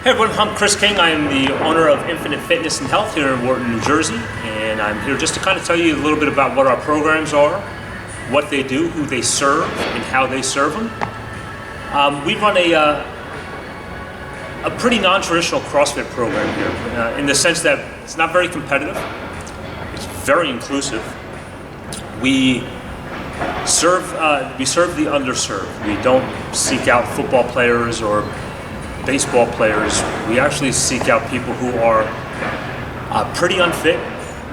Hey everyone, I'm Chris King. I am the owner of Infinite Fitness and Health here in Wharton, New Jersey, and I'm here just to kind of tell you a little bit about what our programs are, what they do, who they serve, and how they serve them. We run a pretty non-traditional CrossFit program here, in the sense that it's not very competitive, it's very inclusive. We serve the underserved. We don't seek out football players or baseball players. We actually seek out people who are pretty unfit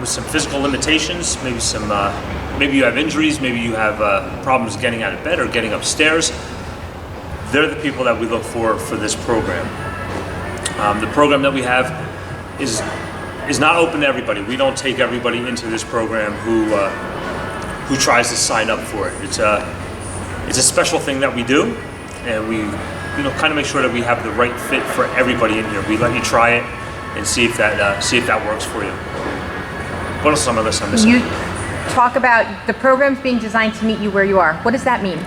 with some physical limitations, maybe you have injuries, maybe you have problems getting out of bed or getting upstairs. They're the people that we look for this program. The program that we have is not open to everybody. We don't take everybody into this program who tries to sign up for it. It's a special thing that we do, and we kind of make sure that we have the right fit for everybody in here. We let you try it and see if that works for you. What else on the list I'm missing? You talk about the programs being designed to meet you where you are. What does that mean?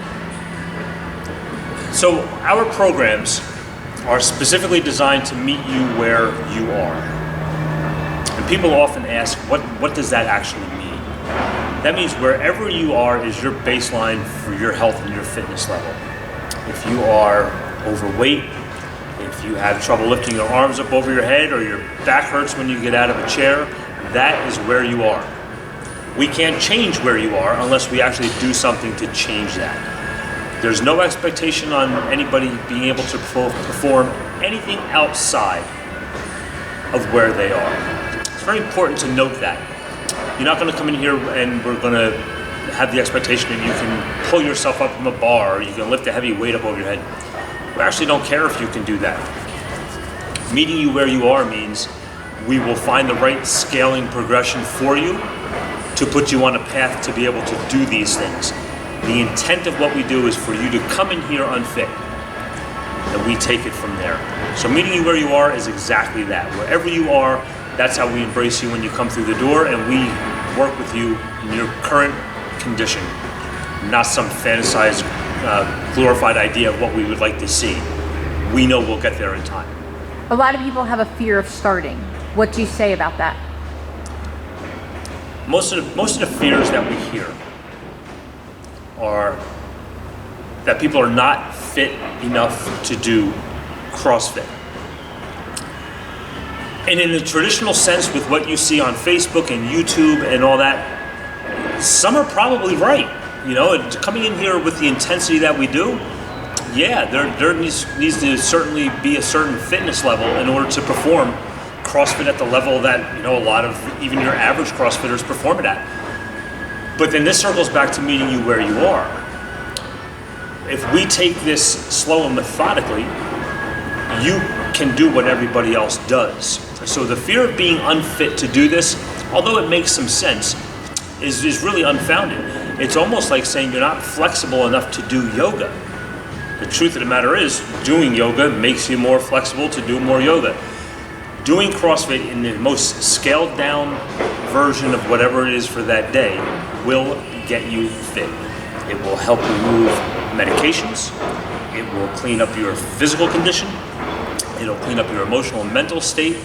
So our programs are specifically designed to meet you where you are. And people often ask, what does that actually mean? That means wherever you are is your baseline for your health and your fitness level. If you are overweight, if you have trouble lifting your arms up over your head, or your back hurts when you get out of a chair, that is where you are. We can't change where you are unless we actually do something to change that. There's no expectation on anybody being able to perform anything outside of where they are. It's very important to note that. You're not going to come in here and we're going to have the expectation that you can pull yourself up from a bar, or you can lift a heavy weight up over your head. We actually don't care if you can do that. Meeting you where you are means we will find the right scaling progression for you to put you on a path to be able to do these things. The intent of what we do is for you to come in here unfit, and we take it from there. So meeting you where you are is exactly that. Wherever you are, that's how we embrace you when you come through the door, and we work with you in your current condition, not some fantasized, glorified idea of what we would like to see. We know we'll get there in time. A lot of people have a fear of starting. What do you say about that? Most of the fears that we hear are that people are not fit enough to do CrossFit. And in the traditional sense, with what you see on Facebook and YouTube and all that, some are probably right. Coming in here with the intensity that we do, yeah, there needs to certainly be a certain fitness level in order to perform CrossFit at the level that a lot of even your average CrossFitters perform it at. But then this circles back to meeting you where you are. If we take this slow and methodically, you can do what everybody else does. So the fear of being unfit to do this, although it makes some sense, is really unfounded. It's almost like saying you're not flexible enough to do yoga. The truth of the matter is, doing yoga makes you more flexible to do more yoga. Doing CrossFit in the most scaled down version of whatever it is for that day will get you fit. It will help remove medications. It will clean up your physical condition. It'll clean up your emotional and mental state.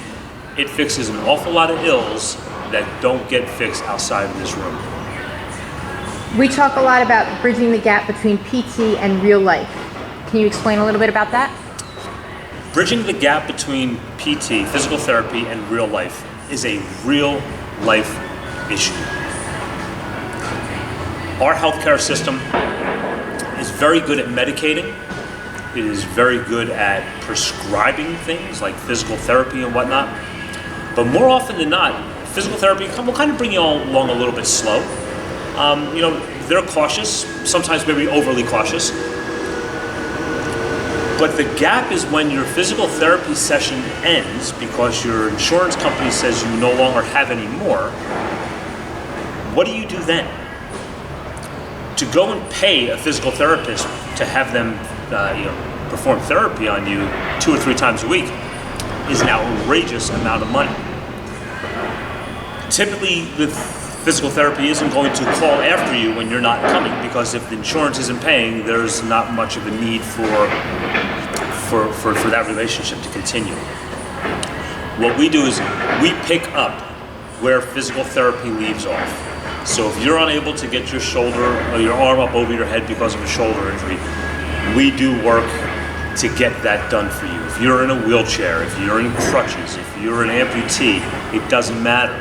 It fixes an awful lot of ills that don't get fixed outside of this room. We talk a lot about bridging the gap between PT and real life. Can you explain a little bit about that? Bridging the gap between PT, physical therapy, and real life is a real life issue. Our healthcare system is very good at medicating. It is very good at prescribing things like physical therapy and whatnot. But more often than not, physical therapy will kind of bring you along a little bit slow. They're cautious, sometimes maybe overly cautious. But the gap is when your physical therapy session ends because your insurance company says you no longer have any more. What do you do then? To go and pay a physical therapist to have them perform therapy on you 2 or 3 times a week is an outrageous amount of money. Typically, the physical therapy isn't going to call after you when you're not coming, because if the insurance isn't paying, there's not much of a need for for that relationship to continue. What we do is we pick up where physical therapy leaves off. So if you're unable to get your shoulder or your arm up over your head because of a shoulder injury, we do work to get that done for you. If you're in a wheelchair, if you're in crutches, if you're an amputee, it doesn't matter.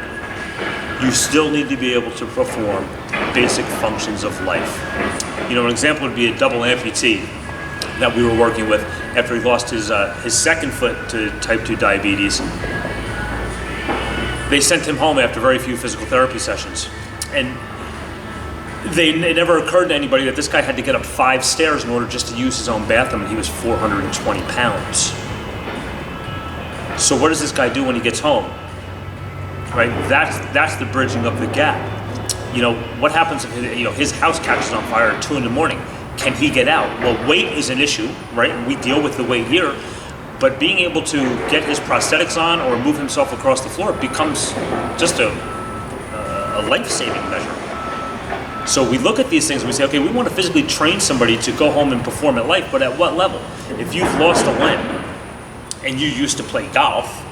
You still need to be able to perform basic functions of life. You know, an example would be a double amputee that we were working with after he lost his second foot to type 2 diabetes. They sent him home after very few physical therapy sessions. And it never occurred to anybody that this guy had to get up 5 stairs in order just to use his own bathroom, and he was 420 pounds. So what does this guy do when he gets home? Right? That's the bridging of the gap. You know, what happens if his house catches on fire at 2 in the morning? Can he get out? Well, weight is an issue, right? And we deal with the weight here. But being able to get his prosthetics on or move himself across the floor becomes just a life-saving measure. So we look at these things and we say, okay, we want to physically train somebody to go home and perform at life, but at what level? If you've lost a limb and you used to play golf,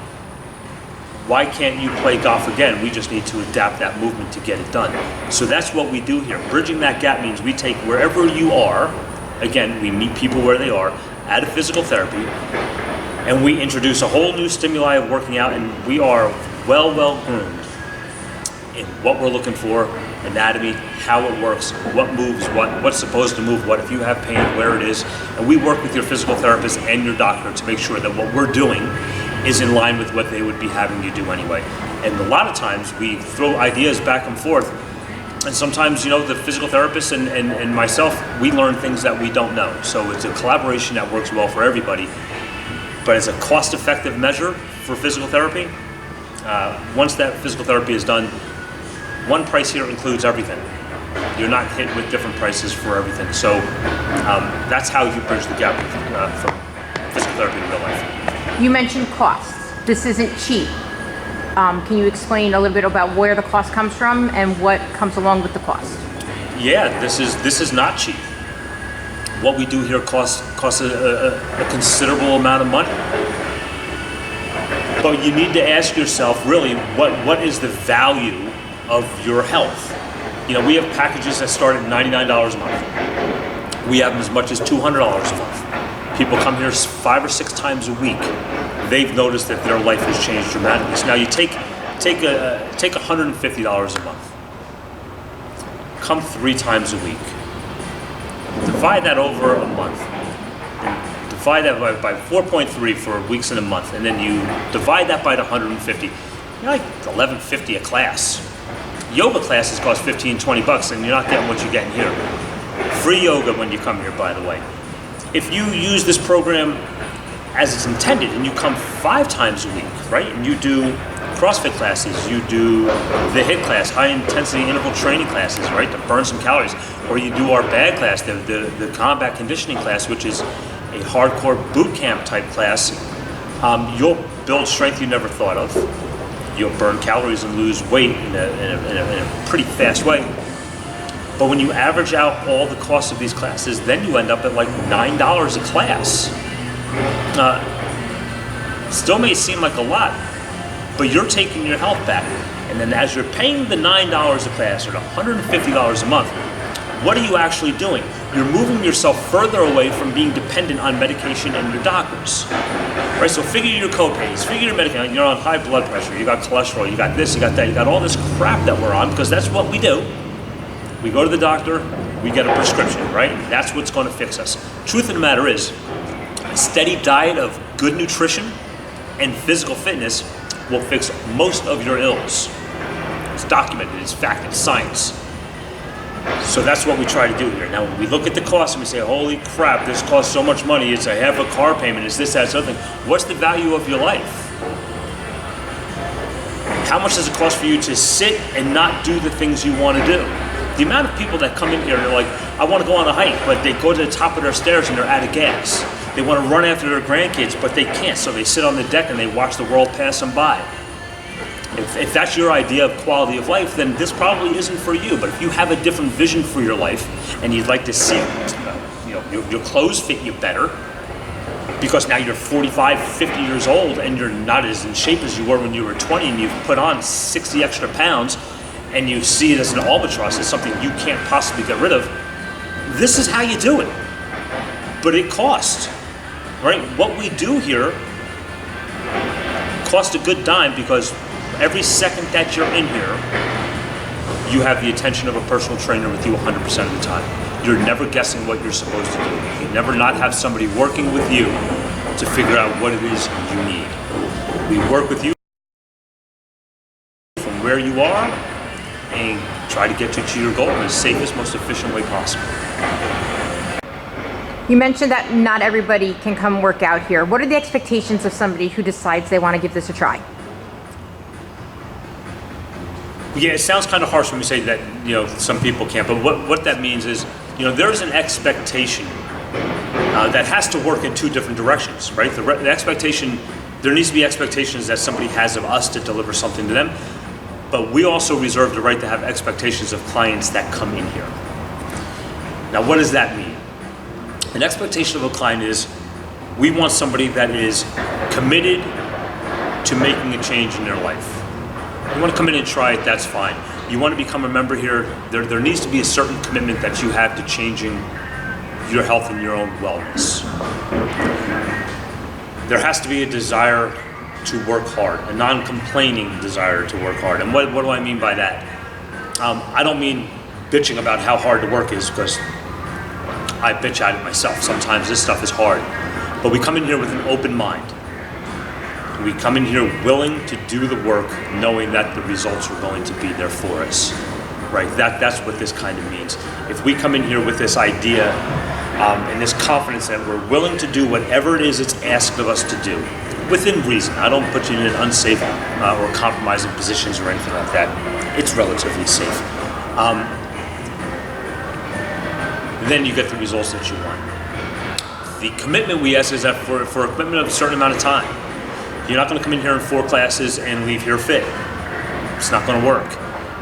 why can't you play golf again? We just need to adapt that movement to get it done. So that's what we do here. Bridging that gap means we take wherever you are, again, we meet people where they are, at a physical therapy, and we introduce a whole new stimuli of working out, and we are well groomed in what we're looking for, anatomy, how it works, what moves what's supposed to move what, if you have pain, where it is. And we work with your physical therapist and your doctor to make sure that what we're doing is in line with what they would be having you do anyway. And a lot of times we throw ideas back and forth, and sometimes, the physical therapist and myself, we learn things that we don't know. So it's a collaboration that works well for everybody. But as a cost-effective measure for physical therapy, once that physical therapy is done, one price here includes everything. You're not hit with different prices for everything. So that's how you bridge the gap from physical therapy to real life. You mentioned costs. This isn't cheap. Can you explain a little bit about where the cost comes from and what comes along with the cost? Yeah, this is not cheap. What we do here costs a considerable amount of money. But you need to ask yourself, really, what is the value of your health? We have packages that start at $99 a month. We have them as much as $200 a month. People come here 5 or 6 times a week. They've noticed that their life has changed dramatically. So now you take $150 a month. Come 3 times a week. Divide that over a month. And divide that by 4.3 for weeks in a month, and then you divide that by the 150. You're like $11.50 a class. Yoga classes cost $15-20, and you're not getting what you're getting here. Free yoga when you come here, by the way. If you use this program as it's intended, and you come 5 times a week, right? And you do CrossFit classes, you do the HIIT class, high intensity interval training classes, right, to burn some calories, or you do our BAG class, the combat conditioning class, which is a hardcore boot camp type class. You'll build strength you never thought of. You'll burn calories and lose weight in a pretty fast way. But when you average out all the costs of these classes, then you end up at like $9 a class. Still may seem like a lot, but you're taking your health back. And then as you're paying the $9 a class or the $150 a month, what are you actually doing? You're moving yourself further away from being dependent on medication and your doctors. Right, so figure your co-pays, figure your medication. You're on high blood pressure, you got cholesterol, you got this, you got that, you got all this crap that we're on, because that's what we do. We go to the doctor, we get a prescription, right? That's what's going to fix us. Truth of the matter is, a steady diet of good nutrition and physical fitness will fix most of your ills. It's documented, it's fact, it's science. So that's what we try to do here. Now, when we look at the cost and we say, holy crap, this costs so much money, it's a half a car payment, it's this, that, something. What's the value of your life? How much does it cost for you to sit and not do the things you want to do? The amount of people that come in here and they're like, I want to go on a hike, but they go to the top of their stairs and they're out of gas. They want to run after their grandkids, but they can't, so they sit on the deck and they watch the world pass them by. If that's your idea of quality of life, then this probably isn't for you. But if you have a different vision for your life and you'd like to see your clothes fit you better, because now you're 45, 50 years old and you're not as in shape as you were when you were 20, and you've put on 60 extra pounds, and you see it as an albatross, as something you can't possibly get rid of. This is how you do it. But it costs, right? What we do here costs a good dime, because every second that you're in here, you have the attention of a personal trainer with you 100% of the time. You're never guessing what you're supposed to do. You never not have somebody working with you to figure out what it is you need. We work with you from where you are and try to get you to your goal in the safest, most efficient way possible. You mentioned that not everybody can come work out here. What are the expectations of somebody who decides they want to give this a try? Yeah, it sounds kind of harsh when we say that, some people can't, but what that means is, there's an expectation that has to work in two different directions, right? The expectation, there needs to be expectations that somebody has of us to deliver something to them, but we also reserve the right to have expectations of clients that come in here. Now, what does that mean? An expectation of a client is, we want somebody that is committed to making a change in their life. You want to come in and try it, that's fine. You want to become a member here, there needs to be a certain commitment that you have to changing your health and your own wellness. There has to be a desire to work hard, a non-complaining desire to work hard. And what do I mean by that? I don't mean bitching about how hard the work is, because I bitch at it myself. Sometimes this stuff is hard. But we come in here with an open mind. We come in here willing to do the work, knowing that the results are going to be there for us, right? That's what this kind of means. If we come in here with this idea and this confidence that we're willing to do whatever it is it's asked of us to do, within reason. I don't put you in unsafe or compromising positions or anything like that. It's relatively safe. Then you get the results that you want. The commitment we ask is that for a commitment of a certain amount of time. You're not going to come in here in 4 classes and leave here fit. It's not going to work.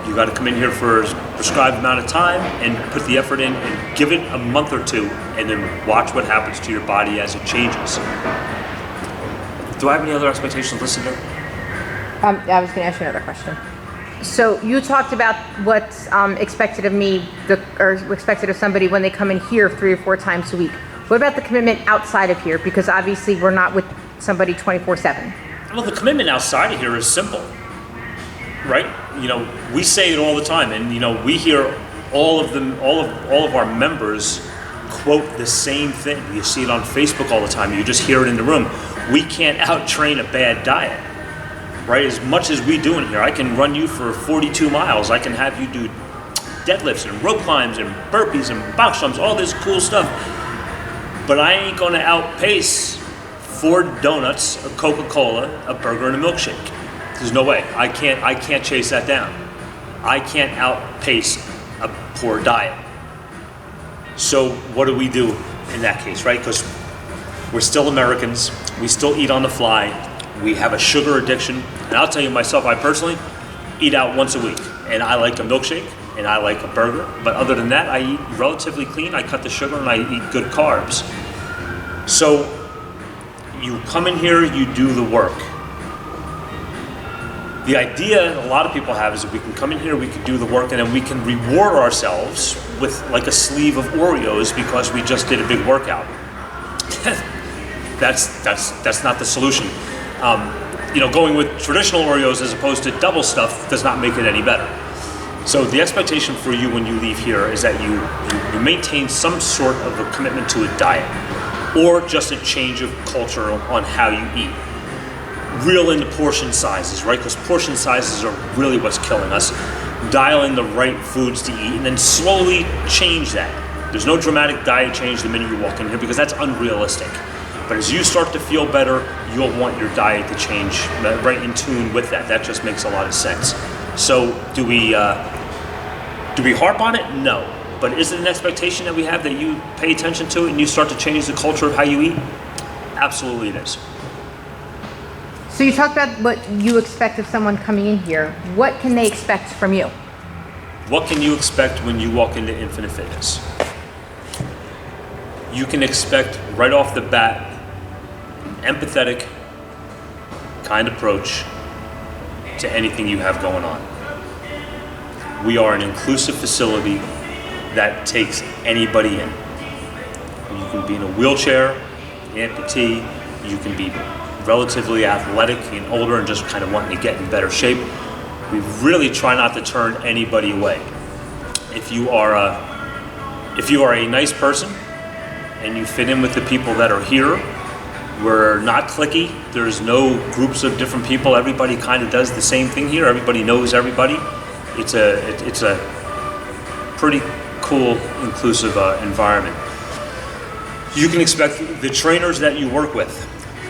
You got to come in here for a prescribed amount of time and put the effort in and give it a month or 2, and then watch what happens to your body as it changes. Do I have any other expectations listed there? I was going to ask you another question. So you talked about what's expected of me, or expected of somebody when they come in here 3 or 4 times a week. What about the commitment outside of here? Because obviously we're not with somebody 24/7. Well, the commitment outside of here is simple, right? We say it all the time, and we hear all of our members quote the same thing. You see it on Facebook all the time. You just hear it in the room. We can't out-train a bad diet, right? As much as we do in here, I can run you for 42 miles. I can have you do deadlifts and rope climbs and burpees and box jumps, all this cool stuff. But I ain't going to outpace 4 donuts, a Coca-Cola, a burger, and a milkshake. There's no way. I can't chase that down. I can't outpace a poor diet. So what do we do in that case, right? Because we're still Americans. We still eat on the fly. We have a sugar addiction. And I'll tell you myself, I personally eat out once a week. And I like a milkshake and I like a burger. But other than that, I eat relatively clean. I cut the sugar and I eat good carbs. So you come in here, you do the work. The idea a lot of people have is that we can come in here, we can do the work, and then we can reward ourselves with like a sleeve of Oreos because we just did a big workout. That's not the solution. Going with traditional Oreos as opposed to double stuff does not make it any better. So the expectation for you when you leave here is that you maintain some sort of a commitment to a diet, or just a change of culture on how you eat. Reel in the portion sizes, right? Because portion sizes are really what's killing us. Dial in the right foods to eat and then slowly change that. There's no dramatic diet change the minute you walk in here because that's unrealistic. But as you start to feel better, you'll want your diet to change right in tune with that. That just makes a lot of sense. So do we harp on it? No. But is it an expectation that we have that you pay attention to it and you start to change the culture of how you eat? Absolutely it is. So you talked about what you expect of someone coming in here. What can they expect from you? What can you expect when you walk into Infinite Fitness? You can expect right off the bat empathetic kind approach to anything you have going on. We are an inclusive facility that takes anybody in. You can be in a wheelchair, amputee, you can be relatively athletic and older and just kind of wanting to get in better shape. We really try not to turn anybody away. If you are a nice person and you fit in with the people that are here, we're not cliquey. There's no groups of different people. Everybody kind of does the same thing here. Everybody knows everybody. It's a pretty cool, inclusive environment. You can expect the trainers that you work with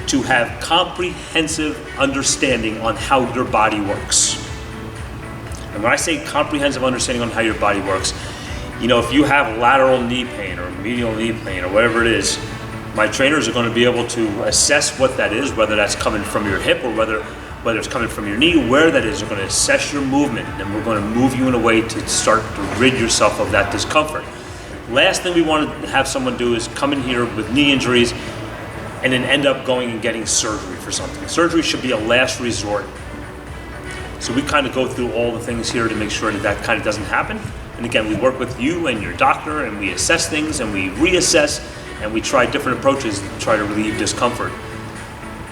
to have comprehensive understanding on how your body works. And when I say comprehensive understanding on how your body works, if you have lateral knee pain or medial knee pain or whatever it is, my trainers are going to be able to assess what that is, whether that's coming from your hip or whether it's coming from your knee, where that is. They're going to assess your movement, and we're going to move you in a way to start to rid yourself of that discomfort. Last thing we want to have someone do is come in here with knee injuries and then end up going and getting surgery for something. Surgery should be a last resort. So we kind of go through all the things here to make sure that kind of doesn't happen. And again, we work with you and your doctor, and we assess things and we reassess, and we try different approaches to try to relieve discomfort.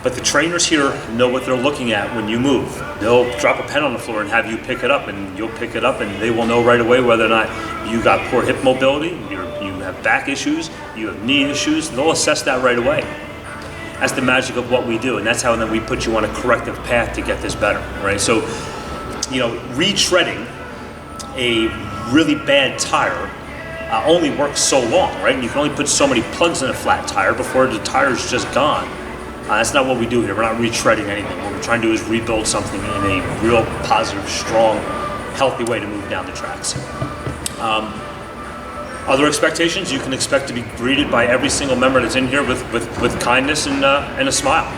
But the trainers here know what they're looking at when you move. They'll drop a pen on the floor and have you pick it up, and you'll pick it up, and they will know right away whether or not you got poor hip mobility, you have back issues, you have knee issues. They'll assess that right away. That's the magic of what we do, and that's how then we put you on a corrective path to get this better, right? So, retreading a really bad tire only works so long, right? And you can only put so many plugs in a flat tire before the tire's just gone. That's not what we do here. We're not retreading anything. What we're trying to do is rebuild something in a real positive, strong, healthy way to move down the tracks. Other expectations, you can expect to be greeted by every single member that's in here with kindness and a smile.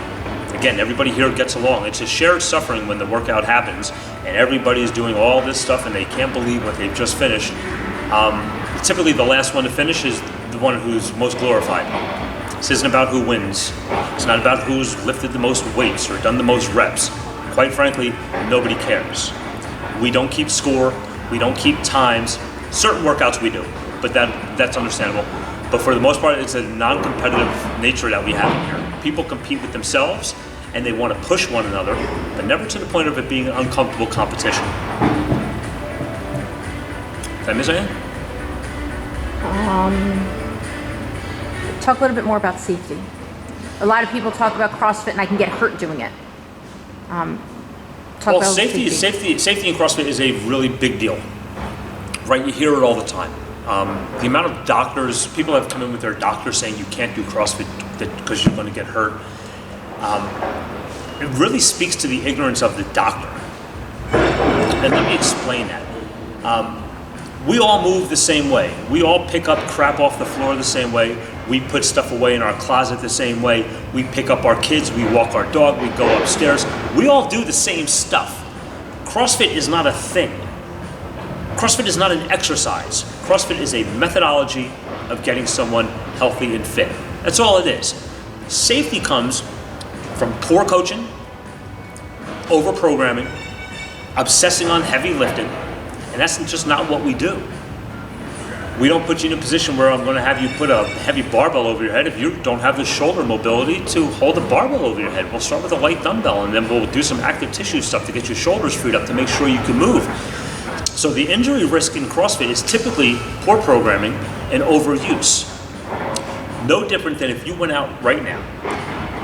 Again, everybody here gets along. It's a shared suffering when the workout happens and everybody's doing all this stuff and they can't believe what they've just finished. Typically the last one to finish is the one who's most glorified. This isn't about who wins. It's not about who's lifted the most weights or done the most reps. Quite frankly, nobody cares. We don't keep score. We don't keep times. Certain workouts we do, but that's understandable. But for the most part, it's a non-competitive nature that we have in here. People compete with themselves and they want to push one another, but never to the point of it being an uncomfortable competition. Did I miss anything? Talk a little bit more about safety. A lot of people talk about CrossFit and I can get hurt doing it. Safety in CrossFit is a really big deal, right? You hear it all the time. The amount of doctors, people have come in with their doctor saying you can't do CrossFit because you're going to get hurt. It really speaks to the ignorance of the doctor. And let me explain that. We all move the same way. We all pick up crap off the floor the same way. We put stuff away in our closet the same way. We pick up our kids, we walk our dog, we go upstairs. We all do the same stuff. CrossFit is not a thing. CrossFit is not an exercise. CrossFit is a methodology of getting someone healthy and fit. That's all it is. Safety comes from poor coaching, over-programming, obsessing on heavy lifting, and that's just not what we do. We don't put you in a position where I'm going to have you put a heavy barbell over your head if you don't have the shoulder mobility to hold a barbell over your head. We'll start with a light dumbbell and then we'll do some active tissue stuff to get your shoulders freed up to make sure you can move. So the injury risk in CrossFit is typically poor programming and overuse. No different than if you went out right now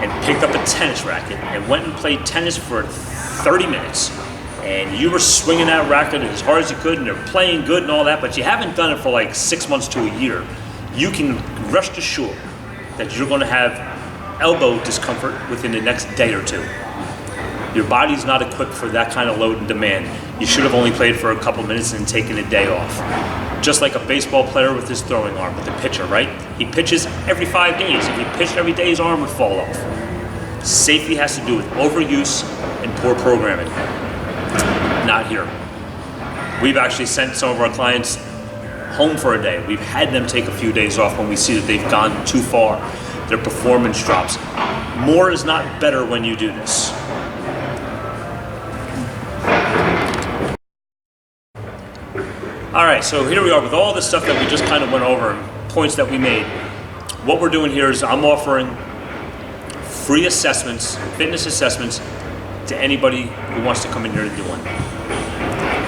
and picked up a tennis racket and went and played tennis for 30 minutes. And you were swinging that racket as hard as you could and you're playing good and all that, but you haven't done it for like 6 months to a year. You can rest assured that you're going to have elbow discomfort within the next day or two. Your body's not equipped for that kind of load and demand. You should have only played for a couple minutes and taken a day off. Just like a baseball player with his throwing arm, with the pitcher, right? He pitches every 5 days. If he pitched every day, his arm would fall off. Safety has to do with overuse and poor programming. Not here. We've actually sent some of our clients home for a day. We've had them take a few days off when we see that they've gone too far. Their performance drops. More is not better when you do this. All right, so here we are with all this stuff that we just kind of went over and points that we made. What we're doing here is I'm offering free assessments, fitness assessments, to anybody who wants to come in here and do one.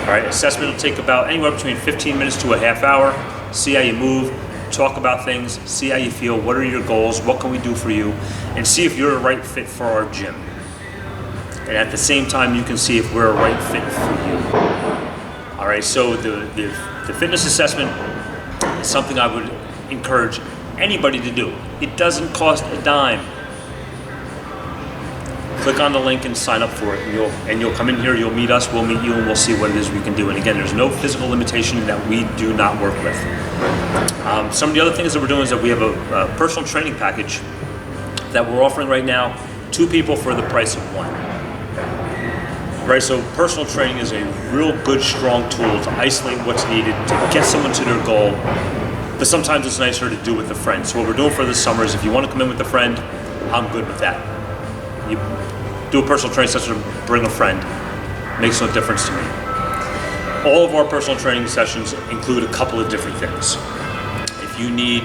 All right, assessment will take about anywhere between 15 minutes to a half hour. See how you move, talk about things, see how you feel, what are your goals, what can we do for you, and see if you're a right fit for our gym. And at the same time, you can see if we're a right fit for you. All right, so the fitness assessment is something I would encourage anybody to do. It doesn't cost a dime. Click on the link and sign up for it, and you'll come in here, you'll meet us, we'll meet you, and we'll see what it is we can do. And again, there's no physical limitation that we do not work with. Some of the other things that we're doing is that we have a personal training package that we're offering right now, 2 people for the price of 1. Right, so personal training is a real good, strong tool to isolate what's needed to get someone to their goal, but sometimes it's nicer to do with a friend. So what we're doing for this summer is if you want to come in with a friend, I'm good with that. You do a personal training session, bring a friend. Makes no difference to me. All of our personal training sessions include a couple of different things. If you need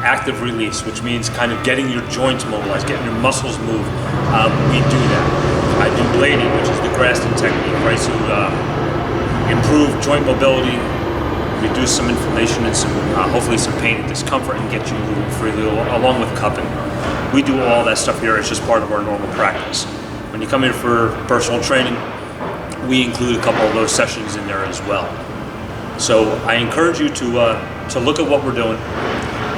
active release, which means kind of getting your joints mobilized, getting your muscles moved, we do that. I do blading, which is the Graston technique, right? So improve joint mobility, reduce some inflammation and some, hopefully some pain and discomfort, and get you moving freely, along with cupping. We do all that stuff here. It's just part of our normal practice. When you come here for personal training, we include a couple of those sessions in there as well. So I encourage you to look at what we're doing.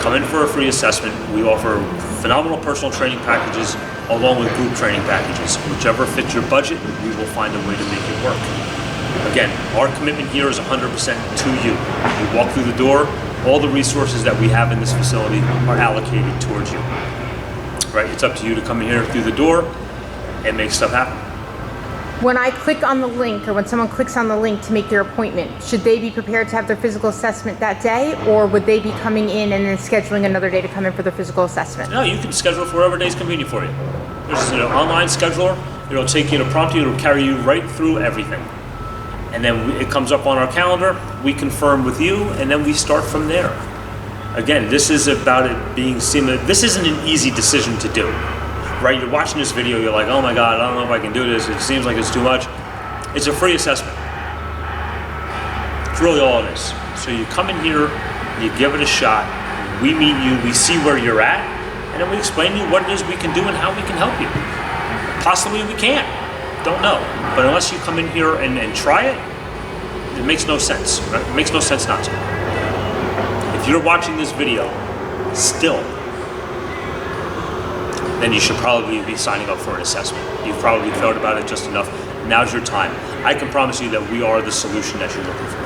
Come in for a free assessment. We offer phenomenal personal training packages along with group training packages. Whichever fits your budget, we will find a way to make it work. Again, our commitment here is 100% to you. You walk through the door, all the resources that we have in this facility are allocated towards you. Right? It's up to you to come in here through the door and make stuff happen. When I click on the link, or when someone clicks on the link to make their appointment, should they be prepared to have their physical assessment that day, or would they be coming in and then scheduling another day to come in for their physical assessment? No, you can schedule for whatever day is convenient for you. There's an online scheduler. It'll take you to prompt you. It'll carry you right through everything. And then it comes up on our calendar. We confirm with you, and then we start from there. Again, this is about it being seamless. This isn't an easy decision to do. Right, you're watching this video, you're like, oh my God, I don't know if I can do this. It seems like it's too much. It's a free assessment. It's really all it is. So you come in here, you give it a shot, we meet you, we see where you're at, and then we explain to you what it is we can do and how we can help you. Possibly we can't, don't know. But unless you come in here and try it, it makes no sense. Right? It makes no sense not to. If you're watching this video still, then you should probably be signing up for an assessment. You've probably thought about it just enough. Now's your time. I can promise you that we are the solution that you're looking for.